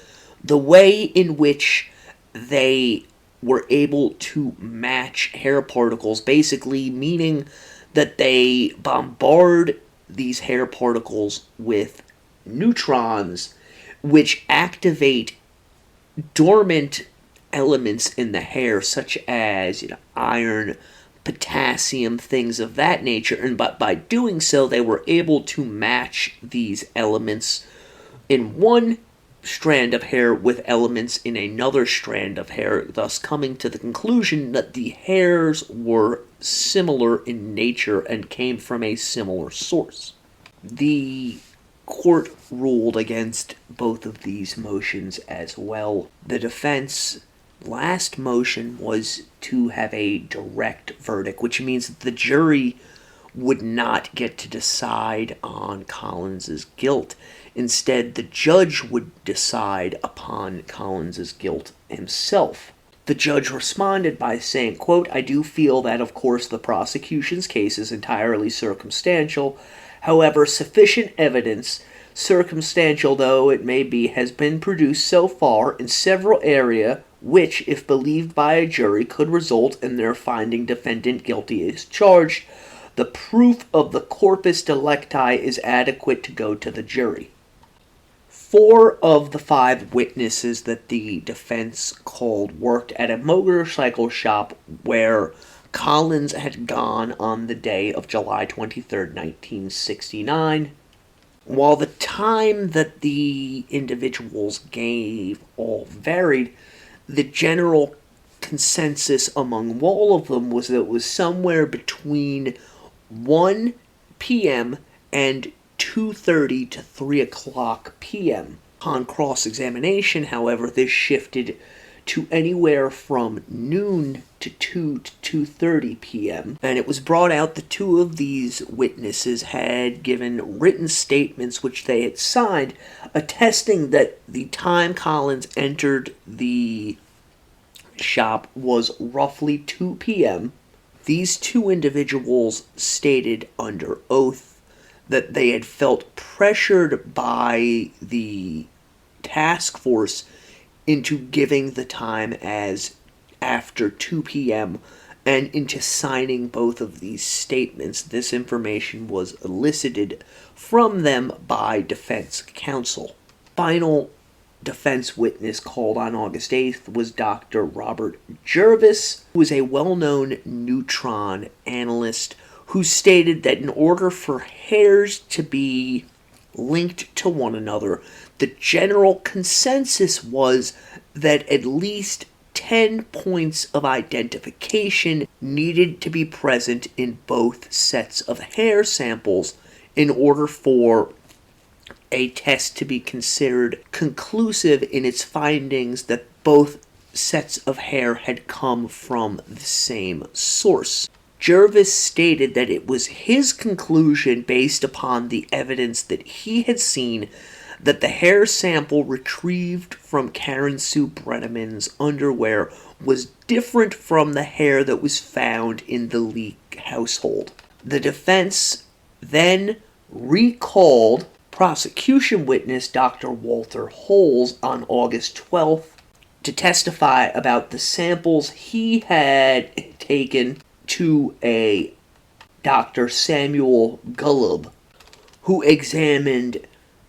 the way in which they were able to match hair particles, basically meaning that they bombard these hair particles with neutrons, which activate dormant elements in the hair, such as iron, potassium, things of that nature, and by doing so, they were able to match these elements in one strand of hair with elements in another strand of hair, thus coming to the conclusion that the hairs were similar in nature and came from a similar source. The court ruled against both of these motions as well. The defense last motion was to have a direct verdict, which means that the jury would not get to decide on Collins's guilt. Instead, the judge would decide upon Collins's guilt himself. The judge responded by saying, quote, "I do feel that, of course, the prosecution's case is entirely circumstantial. However, sufficient evidence, circumstantial though it may be, has been produced so far in several areas which, if believed by a jury, could result in their finding defendant guilty as charged. The proof of the corpus delicti is adequate to go to the jury." 4 of the 5 witnesses that the defense called worked at a motorcycle shop where Collins had gone on the day of July 23, 1969. While the time that the individuals gave all varied, the general consensus among all of them was that it was somewhere between 1 p.m. and 2:30 to 3 o'clock p.m. On cross-examination, however, this shifted to anywhere from noon to 2 to 2:30 p.m. And it was brought out that 2 of these witnesses had given written statements which they had signed, attesting that the time Collins entered the shop was roughly 2 p.m. These 2 individuals stated under oath that they had felt pressured by the task force into giving the time as after 2 p.m. and into signing both of these statements. This information was elicited from them by defense counsel. Final defense witness called on August 8th was Dr. Robert Jervis, who was a well-known neutron analyst who stated that in order for hairs to be linked to one another, the general consensus was that at least 10 points of identification needed to be present in both sets of hair samples in order for a test to be considered conclusive in its findings that both sets of hair had come from the same source. Jervis stated that it was his conclusion, based upon the evidence that he had seen, that the hair sample retrieved from Karen Sue Brenneman's underwear was different from the hair that was found in the Leak household. The defense then recalled prosecution witness Dr. Walter Holes on August 12th to testify about the samples he had taken to a Dr. Samuel Golub, who examined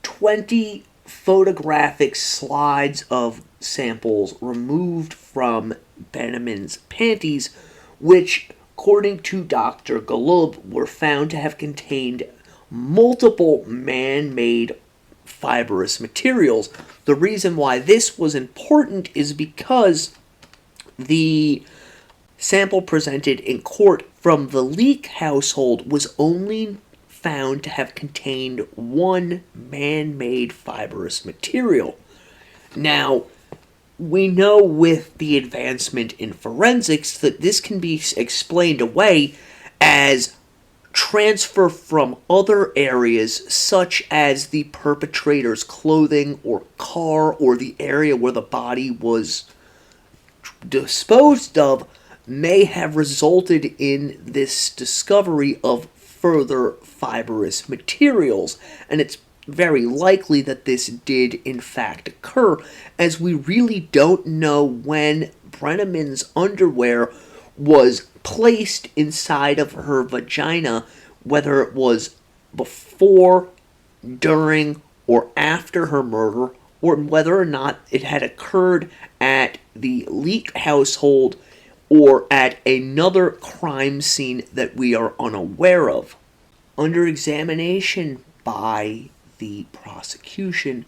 20 photographic slides of samples removed from Brenneman's panties, which, according to Dr. Golub, were found to have contained multiple man-made fibrous materials. The reason why this was important is because the sample presented in court from the Leak household was only found to have contained one man-made fibrous material. Now, we know with the advancement in forensics that this can be explained away as transfer from other areas, such as the perpetrator's clothing or car, or the area where the body was disposed of, may have resulted in this discovery of further fibrous materials. And it's very likely that this did in fact occur, as we really don't know when Brenneman's underwear was placed inside of her vagina, whether it was before, during, or after her murder, or whether or not it had occurred at the Leak household or at another crime scene that we are unaware of. Under examination by the prosecution,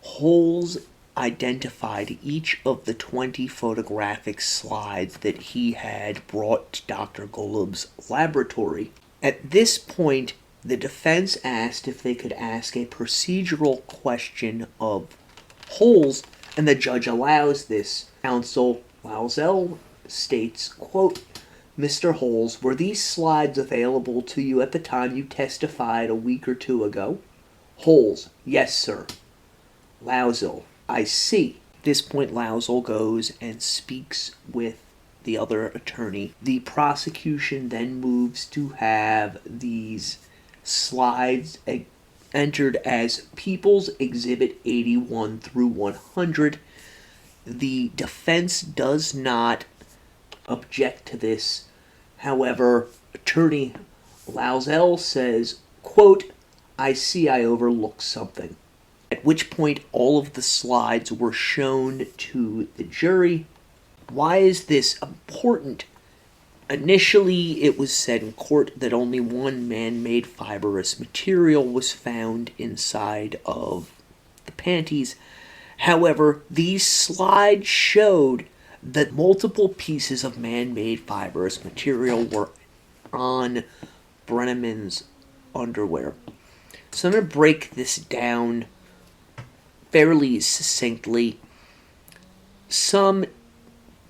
Holes identified each of the 20 photographic slides that he had brought to Dr. Golub's laboratory. At this point, the defense asked if they could ask a procedural question of Holes, and the judge allows this. Counsel Lauzell states, quote, "Mr. Holes, were these slides available to you at the time you testified a week or two ago?" Holes, "Yes, sir." Lauzell, "I see." At this point, Lauzell goes and speaks with the other attorney. The prosecution then moves to have these slides entered as People's Exhibit 81 through 100. The defense does not object to this. However, attorney Lauzell says, quote, "I see I overlooked something." At which point all of the slides were shown to the jury. Why is this important? Initially, it was said in court that only one man-made fibrous material was found inside of the panties. However, these slides showed that multiple pieces of man-made fibrous material were on Brenneman's underwear. So I'm going to break this down fairly succinctly. Some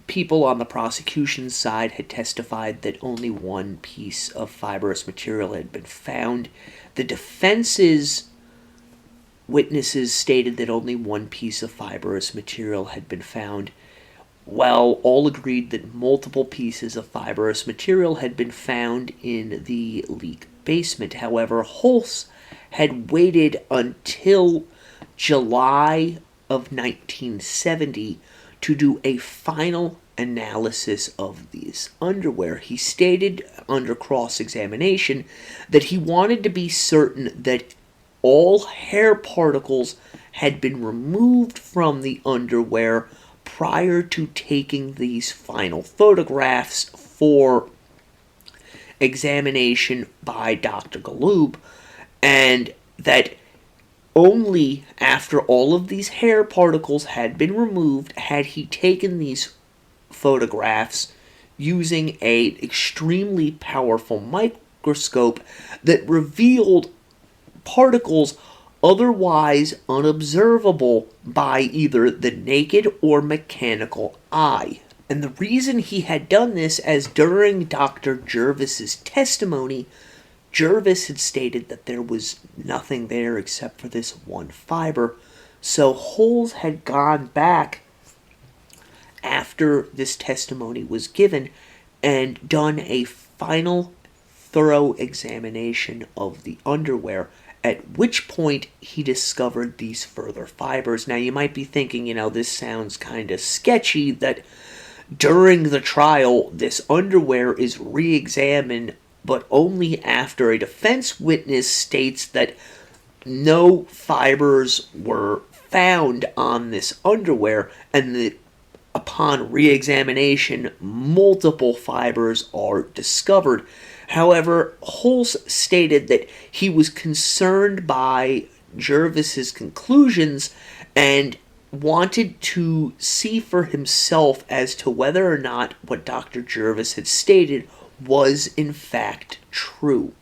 people on the prosecution side had testified that only one piece of fibrous material had been found. The defense's witnesses stated that only one piece of fibrous material had been found, while all agreed that multiple pieces of fibrous material had been found in the Leak basement. However, Holtz had waited until July of 1970 to do a final analysis of these underwear. He stated under cross-examination that he wanted to be certain that all hair particles had been removed from the underwear prior to taking these final photographs for examination by Dr. Golub, and that only after all of these hair particles had been removed had he taken these photographs using an extremely powerful microscope that revealed particles otherwise unobservable by either the naked or mechanical eye. And the reason he had done this, as during Dr. Jervis's testimony, Jervis had stated that there was nothing there except for this one fiber. So Holes had gone back after this testimony was given and done a final thorough examination of the underwear, at which point he discovered these further fibers. Now you might be thinking, this sounds kind of sketchy that during the trial this underwear is re-examined, but only after a defense witness states that no fibers were found on this underwear, and that upon re-examination, multiple fibers are discovered. However, Holes stated that he was concerned by Jervis's conclusions and wanted to see for himself as to whether or not what Dr. Jervis had stated was in fact true.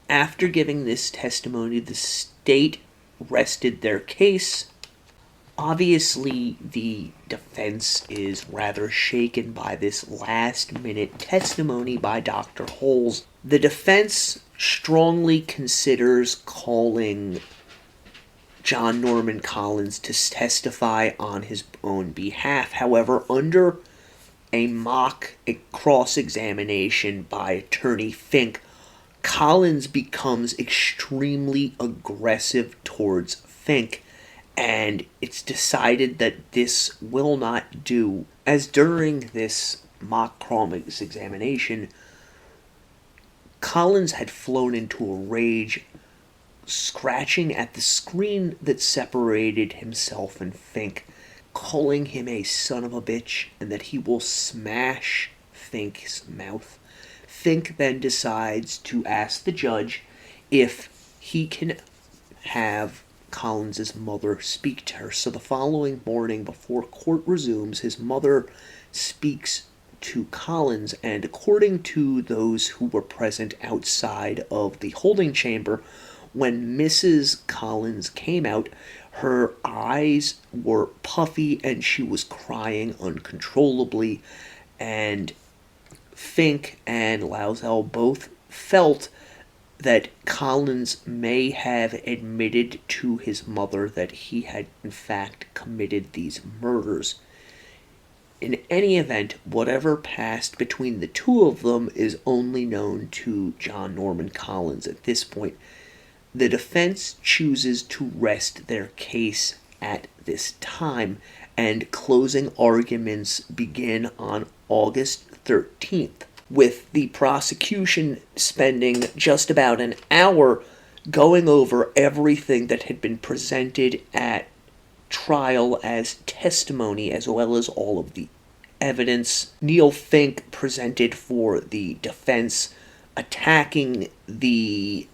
After giving this testimony, the state rested their case. Obviously, the defense is rather shaken by this last-minute testimony by Dr. Holes. The defense strongly considers calling John Norman Collins to testify on his own behalf. However, under a mock cross-examination by attorney Fink, Collins becomes extremely aggressive towards Fink, and it's decided that this will not do, as during this mock cross-examination, Collins had flown into a rage, scratching at the screen that separated himself and Fink, calling him a son of a bitch, and that he will smash Fink's mouth. Fink then decides to ask the judge if he can have Collins's mother speak to her. So the following morning, before court resumes, his mother speaks to Collins, and according to those who were present outside of the holding chamber, when Mrs. Collins came out, her eyes were puffy and she was crying uncontrollably, and Fink and Lousel both felt that Collins may have admitted to his mother that he had in fact committed these murders. In any event, whatever passed between the two of them is only known to John Norman Collins at this point. The defense chooses to rest their case at this time, and closing arguments begin on August 13th, with the prosecution spending just about an hour going over everything that had been presented at trial as testimony, as well as all of the evidence. Neil Fink presented for the defense, attacking the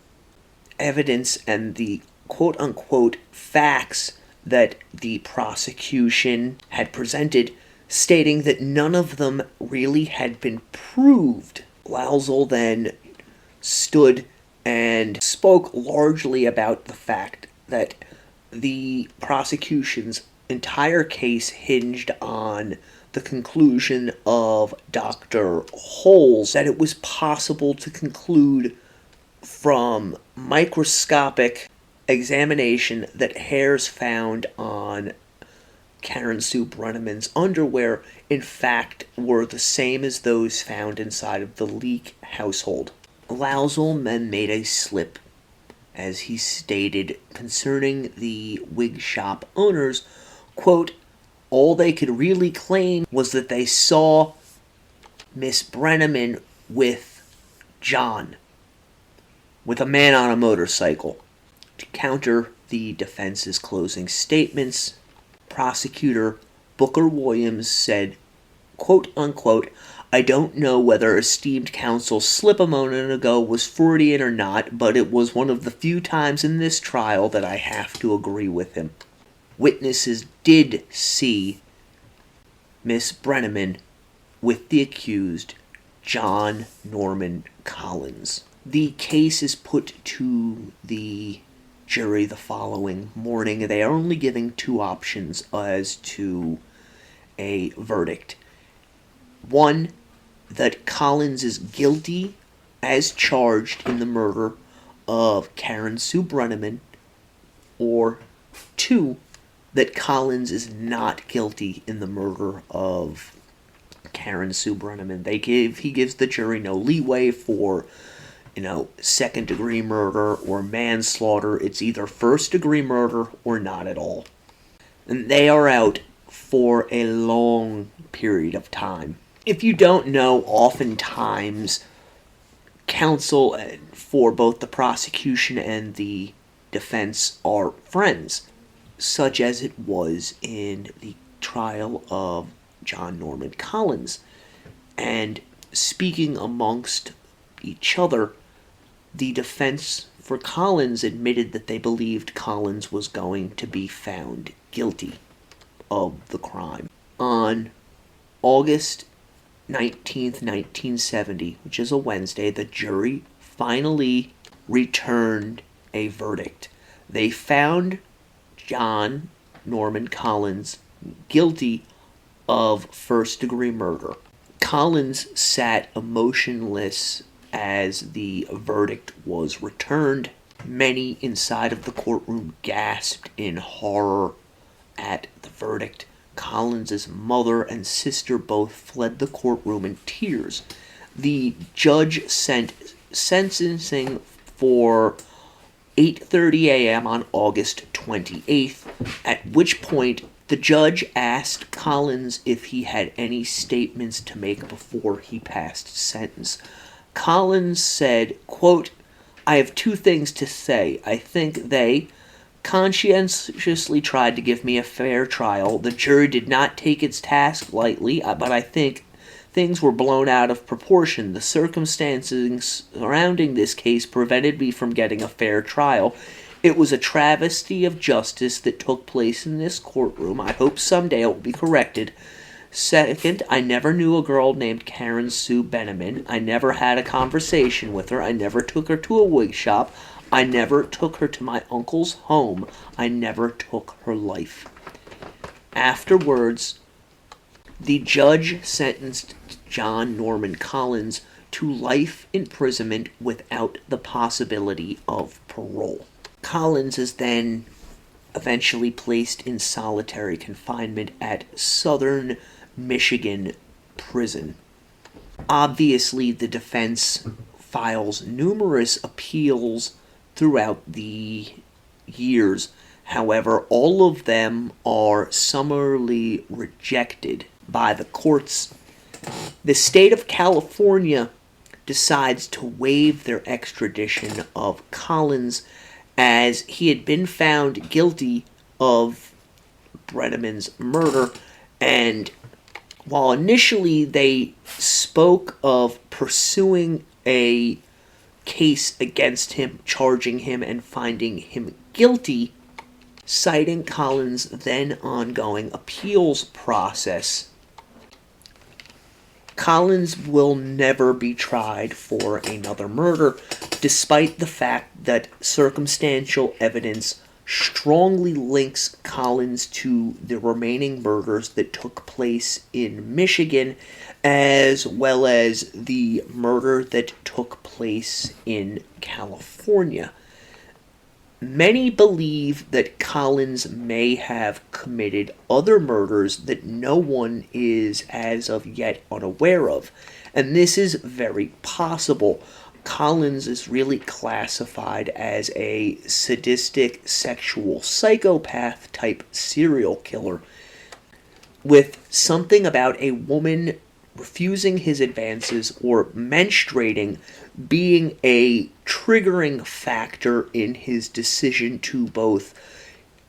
evidence and the quote-unquote facts that the prosecution had presented, stating that none of them really had been proved. Lousel then stood and spoke largely about the fact that the prosecution's entire case hinged on the conclusion of Dr. Holes, that it was possible to conclude from microscopic examination that hairs found on Karen Sue Brenneman's underwear in fact were the same as those found inside of the Leak household. Lousel then made a slip, as he stated concerning the wig shop owners, quote, all they could really claim was that they saw Miss Brenneman with John, with a man on a motorcycle. To counter the defense's closing statements, prosecutor Booker Williams said, quote unquote, I don't know whether esteemed counsel's slip a moment ago was Freudian or not, but it was one of the few times in this trial that I have to agree with him. Witnesses did see Miss Brenneman with the accused, John Norman Collins. The case is put to the jury the following morning. They are only giving two options as to a verdict. One, that Collins is guilty as charged in the murder of Karen Sue Brenneman, or two, that Collins is not guilty in the murder of Karen Sue Brenneman. He gives the jury no leeway for, second-degree murder or manslaughter. It's either first-degree murder or not at all. And they are out for a long period of time. If you don't know, oftentimes counsel for both the prosecution and the defense are friends, such as it was in the trial of John Norman Collin. And speaking amongst each other, the defense for Collins admitted that they believed Collins was going to be found guilty of the crime. On August 19th, 1970, which is a Wednesday, the jury finally returned a verdict. They found John Norman Collins guilty of first-degree murder. Collins sat emotionless as the verdict was returned. Many inside of the courtroom gasped in horror at the verdict. Collins's mother and sister both fled the courtroom in tears. The judge sent sentencing for 8:30 a.m. on August 28th, at which point the judge asked Collins if he had any statements to make before he passed sentence. Collins said, quote, "I have two things to say. I think they conscientiously tried to give me a fair trial. The jury did not take its task lightly, but I think things were blown out of proportion. The circumstances surrounding this case prevented me from getting a fair trial. It was a travesty of justice that took place in this courtroom. I hope someday it will be corrected. Second, I never knew a girl named Karen Sue Brenneman. I never had a conversation with her. I never took her to a wig shop. I never took her to my uncle's home. I never took her life." Afterwards, the judge sentenced John Norman Collins to life imprisonment without the possibility of parole. Collins is then eventually placed in solitary confinement at Southern Michigan Prison. Obviously, the defense files numerous appeals throughout the years. However, all of them are summarily rejected by the courts. The state of California decides to waive their extradition of Collins, as he had been found guilty of Brenneman's murder, and while initially they spoke of pursuing a case against him, charging him and finding him guilty, citing Collins' then ongoing appeals process, Collins will never be tried for another murder, despite the fact that circumstantial evidence strongly links Collins to the remaining murders that took place in Michigan, as well as the murder that took place in California. Many believe that Collins may have committed other murders that no one is as of yet unaware of, and this is very possible. Collins is really classified as a sadistic sexual psychopath type serial killer, with something about a woman refusing his advances or menstruating being a triggering factor in his decision to both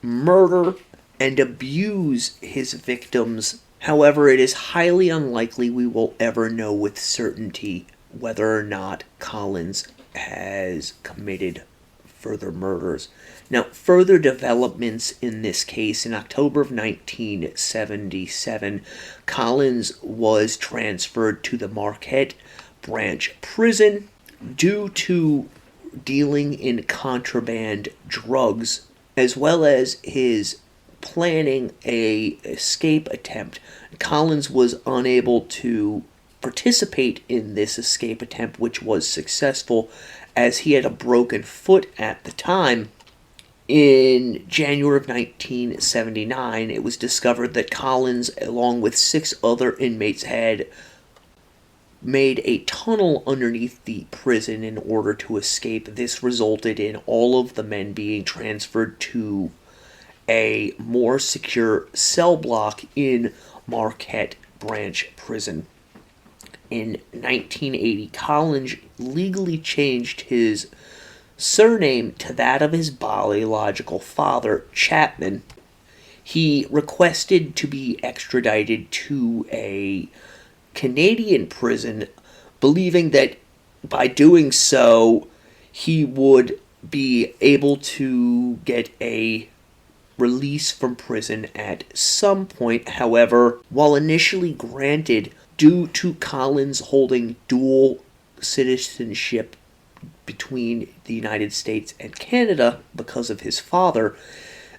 murder and abuse his victims. However, it is highly unlikely we will ever know with certainty whether or not Collins has committed further murders. Now, further developments in this case: in October of 1977, Collins was transferred to the Marquette Branch Prison due to dealing in contraband drugs, as well as his planning a escape attempt. Collins was unable to participate in this escape attempt, which was successful, as he had a broken foot at the time. In January of 1979, it was discovered that Collins, along with 6 other inmates, had made a tunnel underneath the prison in order to escape. This resulted in all of the men being transferred to a more secure cell block in Marquette Branch Prison. In 1980, Collins legally changed his surname to that of his biological father, Chapman. He requested to be extradited to a Canadian prison, believing that by doing so he would be able to get a release from prison at some point. However, while initially granted, due to Collins holding dual citizenship between the United States and Canada because of his father,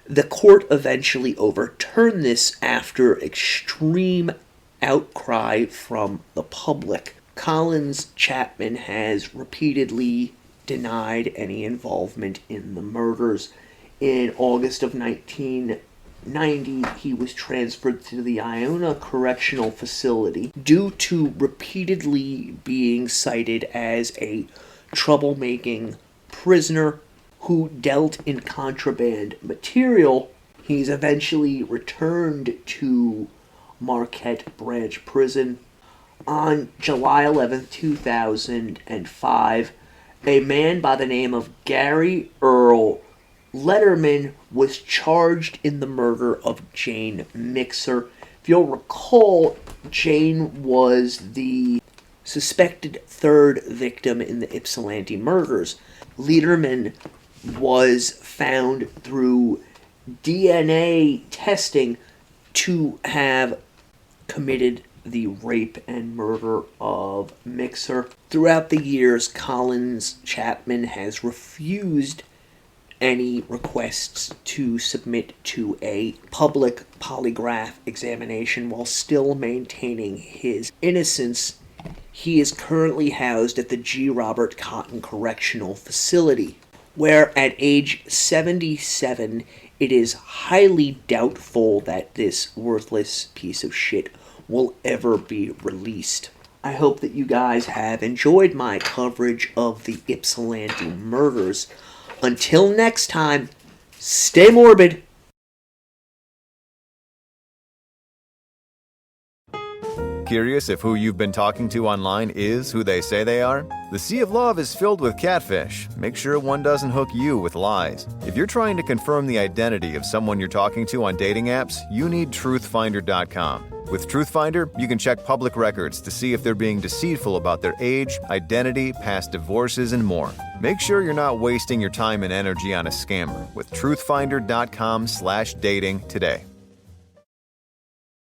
the court eventually overturned this after extreme outcry from the public. Collins Chapman has repeatedly denied any involvement in the murders. In August of 1990, he was transferred to the Iona Correctional Facility due to repeatedly being cited as a troublemaking prisoner who dealt in contraband material. He's eventually returned to Marquette Branch Prison. On July 11, 2005, a man by the name of Gary Earl Letterman was charged in the murder of Jane Mixer. If you'll recall, Jane was the suspected 3rd victim in the Ypsilanti murders. Letterman was found through DNA testing to have committed the rape and murder of Mixer. Throughout the years, Collins Chapman has refused any requests to submit to a public polygraph examination while still maintaining his innocence. He is currently housed at the G. Robert Cotton Correctional Facility, where at age 77, it is highly doubtful that this worthless piece of shit will ever be released. I hope that you guys have enjoyed my coverage of the Ypsilanti murders. Until next time, stay morbid. Curious if who you've been talking to online is who they say they are? The Sea of Love is filled with catfish. Make sure one doesn't hook you with lies. If you're trying to confirm the identity of someone you're talking to on dating apps, you need truthfinder.com. With Truthfinder, you can check public records to see if they're being deceitful about their age, identity, past divorces, and more. Make sure you're not wasting your time and energy on a scammer with truthfinder.com/dating today.